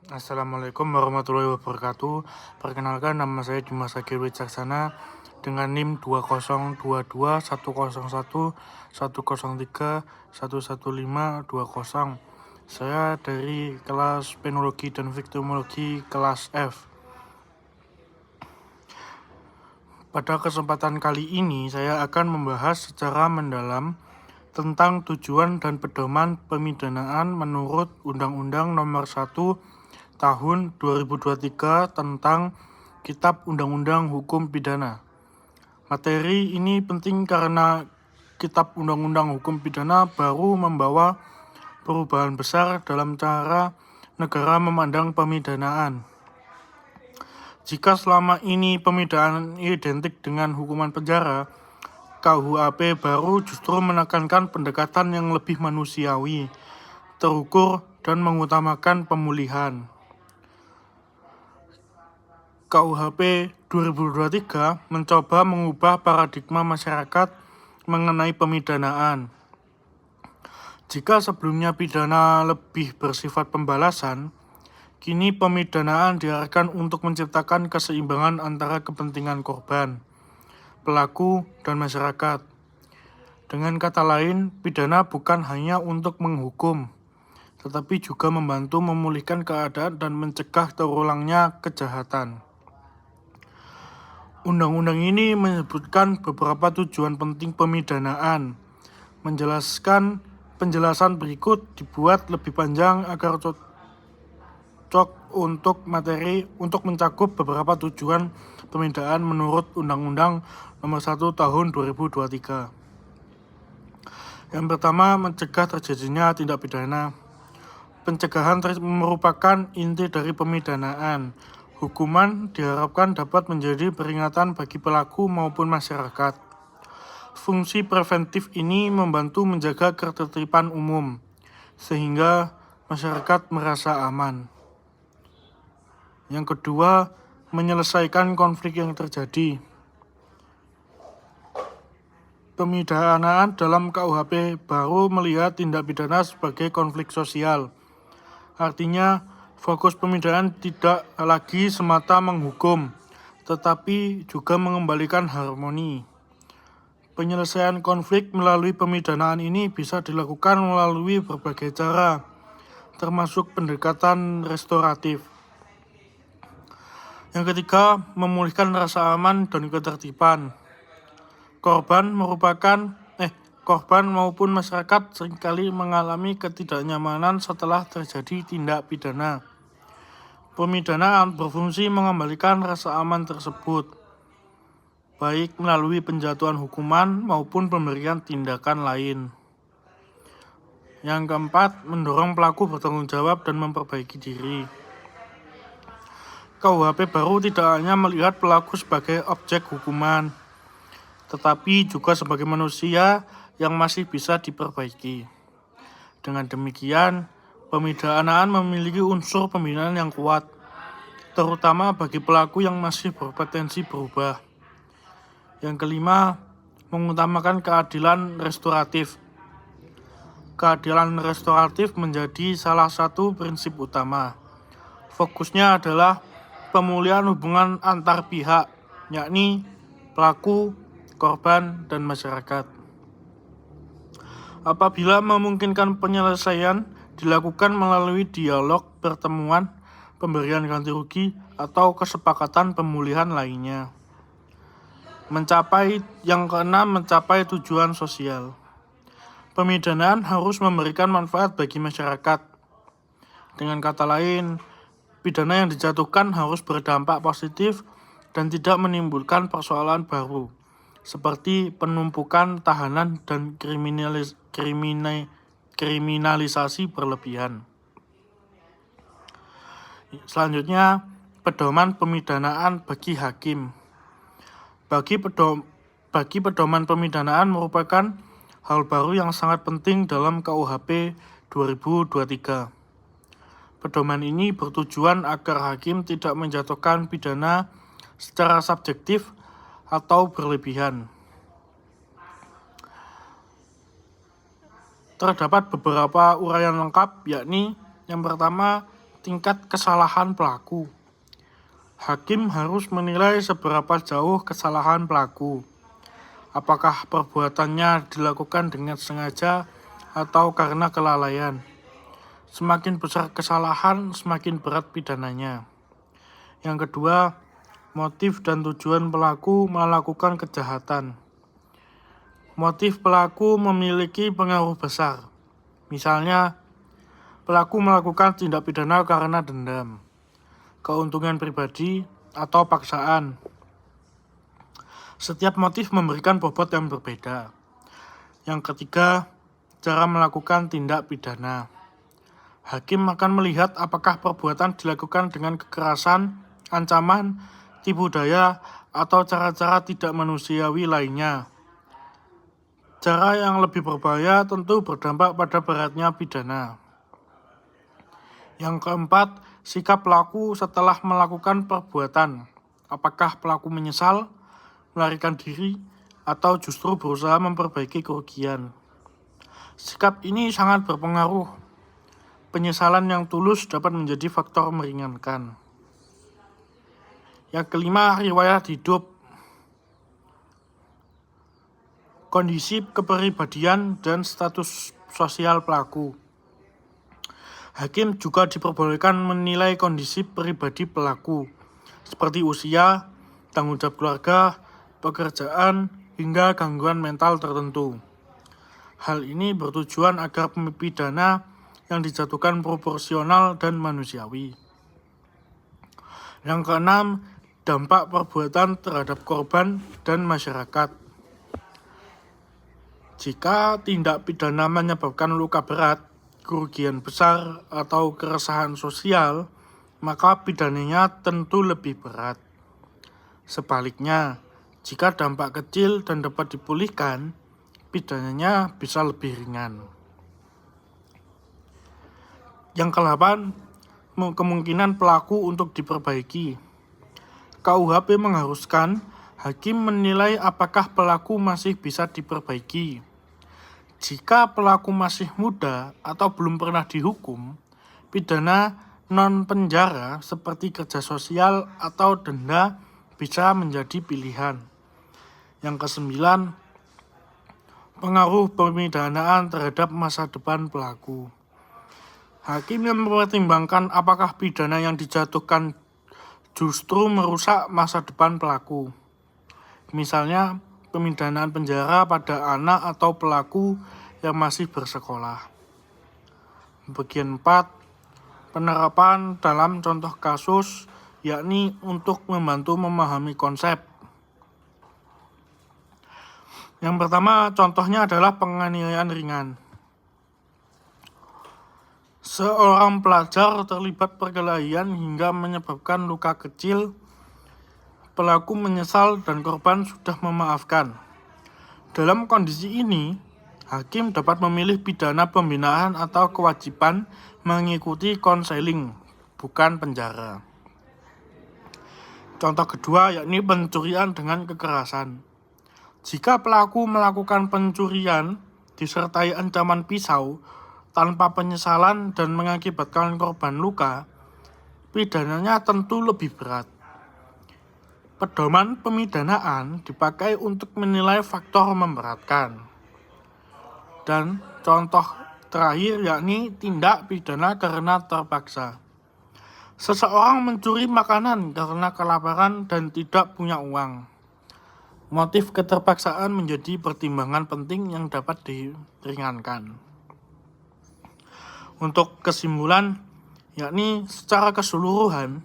Assalamualaikum warahmatullahi wabarakatuh. Perkenalkan, nama saya Dimas Agil Wicaksana dengan NIM 2022110103111520. Saya dari kelas Penologi dan Viktimologi kelas F. Pada kesempatan kali ini saya akan membahas secara mendalam tentang tujuan dan pedoman pemidanaan menurut Undang-Undang Nomor 1 Tahun 2023 tentang Kitab Undang-Undang Hukum Pidana. Materi ini penting karena Kitab Undang-Undang Hukum Pidana baru membawa perubahan besar dalam cara negara memandang pemidanaan. Jika selama ini pemidanaan identik dengan hukuman penjara, KUHP baru justru menekankan pendekatan yang lebih manusiawi, terukur, dan mengutamakan pemulihan. KUHP 2023 mencoba mengubah paradigma masyarakat mengenai pemidanaan. Jika sebelumnya pidana lebih bersifat pembalasan, kini pemidanaan diarahkan untuk menciptakan keseimbangan antara kepentingan korban, pelaku, dan masyarakat. Dengan kata lain, pidana bukan hanya untuk menghukum, tetapi juga membantu memulihkan keadaan dan mencegah terulangnya kejahatan. Undang-undang ini menyebutkan beberapa tujuan penting pemidanaan. Penjelasan berikut dibuat lebih panjang agar cocok untuk mencakup beberapa tujuan pemidanaan menurut Undang-Undang Nomor 1 Tahun 2023. Yang pertama, mencegah terjadinya tindak pidana. Pencegahan merupakan inti dari pemidanaan. Hukuman diharapkan dapat menjadi peringatan bagi pelaku maupun masyarakat. Fungsi preventif ini membantu menjaga ketertiban umum, sehingga masyarakat merasa aman. Yang kedua, menyelesaikan konflik yang terjadi. Pemidanaan dalam KUHP baru melihat tindak pidana sebagai konflik sosial. Artinya, fokus pemidanaan tidak lagi semata menghukum, tetapi juga mengembalikan harmoni. Penyelesaian konflik melalui pemidanaan ini bisa dilakukan melalui berbagai cara, termasuk pendekatan restoratif. Yang ketiga, memulihkan rasa aman dan ketertiban. Korban maupun masyarakat seringkali mengalami ketidaknyamanan setelah terjadi tindak pidana. Pemidanaan berfungsi mengembalikan rasa aman tersebut, baik melalui penjatuhan hukuman maupun pemberian tindakan lain. Yang keempat, mendorong pelaku bertanggung jawab dan memperbaiki diri. KUHP baru tidak hanya melihat pelaku sebagai objek hukuman, tetapi juga sebagai manusia yang masih bisa diperbaiki. Dengan demikian, pemidanaan memiliki unsur pembinaan yang kuat, terutama bagi pelaku yang masih berpotensi berubah. Yang kelima, mengutamakan keadilan restoratif. Keadilan restoratif menjadi salah satu prinsip utama. Fokusnya adalah pemulihan hubungan antar pihak, yakni pelaku, korban, dan masyarakat. Apabila memungkinkan, penyelesaian dilakukan melalui dialog, pertemuan, pemberian ganti rugi, atau kesepakatan pemulihan lainnya. Mencapai tujuan sosial. Pemidanaan harus memberikan manfaat bagi masyarakat. Dengan kata lain, pidana yang dijatuhkan harus berdampak positif dan tidak menimbulkan persoalan baru, seperti penumpukan tahanan dan kriminalisasi berlebihan. Selanjutnya, pedoman pemidanaan bagi hakim. Bagi pedoman pemidanaan merupakan hal baru yang sangat penting dalam KUHP 2023. Pedoman ini bertujuan agar hakim tidak menjatuhkan pidana secara subjektif atau berlebihan. Terdapat beberapa uraian lengkap, yakni yang pertama, tingkat kesalahan pelaku. Hakim harus menilai seberapa jauh kesalahan pelaku. Apakah perbuatannya dilakukan dengan sengaja atau karena kelalaian. Semakin besar kesalahan, semakin berat pidananya. Yang kedua, motif dan tujuan pelaku melakukan kejahatan. Motif pelaku memiliki pengaruh besar. Misalnya, pelaku melakukan tindak pidana karena dendam, keuntungan pribadi, atau paksaan. Setiap motif memberikan bobot yang berbeda. Yang ketiga, cara melakukan tindak pidana. Hakim akan melihat apakah perbuatan dilakukan dengan kekerasan, ancaman, tipu daya, atau cara-cara tidak manusiawi lainnya. Cara yang lebih berbahaya tentu berdampak pada beratnya pidana. Yang keempat, sikap pelaku setelah melakukan perbuatan. Apakah pelaku menyesal, melarikan diri, atau justru berusaha memperbaiki kerugian. Sikap ini sangat berpengaruh. Penyesalan yang tulus dapat menjadi faktor meringankan. Yang kelima, riwayat hidup. Kondisi kepribadian dan status sosial pelaku. Hakim juga diperbolehkan menilai kondisi pribadi pelaku, seperti usia, tanggung jawab keluarga, pekerjaan, hingga gangguan mental tertentu. Hal ini bertujuan agar pidana yang dijatuhkan proporsional dan manusiawi. Yang keenam, dampak perbuatan terhadap korban dan masyarakat. Jika tindak pidana menyebabkan luka berat, kerugian besar, atau keresahan sosial, maka pidananya tentu lebih berat. Sebaliknya, jika dampak kecil dan dapat dipulihkan, pidananya bisa lebih ringan. Yang ke-8, kemungkinan pelaku untuk diperbaiki. KUHP mengharuskan hakim menilai apakah pelaku masih bisa diperbaiki. Jika pelaku masih muda atau belum pernah dihukum, pidana non-penjara seperti kerja sosial atau denda bisa menjadi pilihan. Yang ke-9, pengaruh pemidanaan terhadap masa depan pelaku. Hakim yang mempertimbangkan apakah pidana yang dijatuhkan justru merusak masa depan pelaku. Misalnya, pemidanaan penjara pada anak atau pelaku yang masih bersekolah. Bagian 4, penerapan dalam contoh kasus, yakni untuk membantu memahami konsep. Yang pertama, contohnya adalah penganiayaan ringan. Seorang pelajar terlibat perkelahian hingga menyebabkan luka kecil. Pelaku menyesal dan korban sudah memaafkan. Dalam kondisi ini, hakim dapat memilih pidana pembinaan atau kewajiban mengikuti konseling, bukan penjara. Contoh kedua yakni pencurian dengan kekerasan. Jika pelaku melakukan pencurian disertai ancaman pisau tanpa penyesalan dan mengakibatkan korban luka, pidananya tentu lebih berat. Pedoman pemidanaan dipakai untuk menilai faktor memberatkan. Dan contoh terakhir yakni tindak pidana karena terpaksa. Seseorang mencuri makanan karena kelaparan dan tidak punya uang. Motif keterpaksaan menjadi pertimbangan penting yang dapat diringankan. Untuk kesimpulan, yakni secara keseluruhan,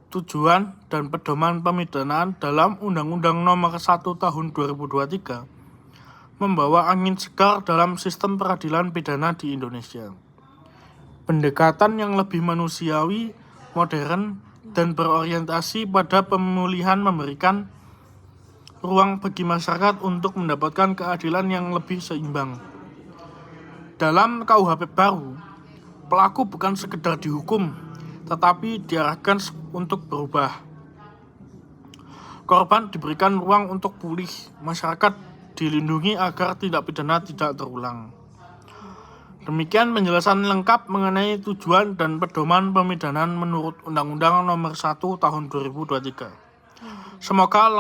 tujuan dan pedoman pemidanaan dalam Undang-Undang Nomor 1 Tahun 2023 membawa angin segar dalam sistem peradilan pidana di Indonesia. Pendekatan yang lebih manusiawi, modern, dan berorientasi pada pemulihan memberikan ruang bagi masyarakat untuk mendapatkan keadilan yang lebih seimbang. Dalam KUHP baru, pelaku bukan sekedar dihukum, tetapi diarahkan untuk berubah. Korban diberikan ruang untuk pulih, masyarakat dilindungi agar tindak pidana tidak terulang. Demikian penjelasan lengkap mengenai tujuan dan pedoman pemidanaan menurut Undang-Undang Nomor 1 Tahun 2023. Semoga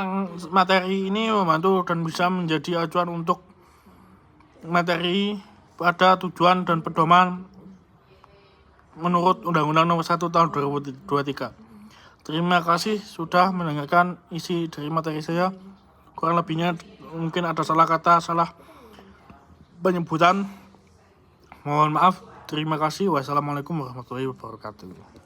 materi ini membantu dan bisa menjadi acuan untuk materi pada tujuan dan pedoman menurut Undang-Undang Nomor 1 Tahun 2023. Terima kasih sudah mendengarkan isi dari materi saya. Kurang lebihnya mungkin ada salah kata, salah penyebutan. Mohon maaf. Terima kasih. Wassalamualaikum warahmatullahi wabarakatuh.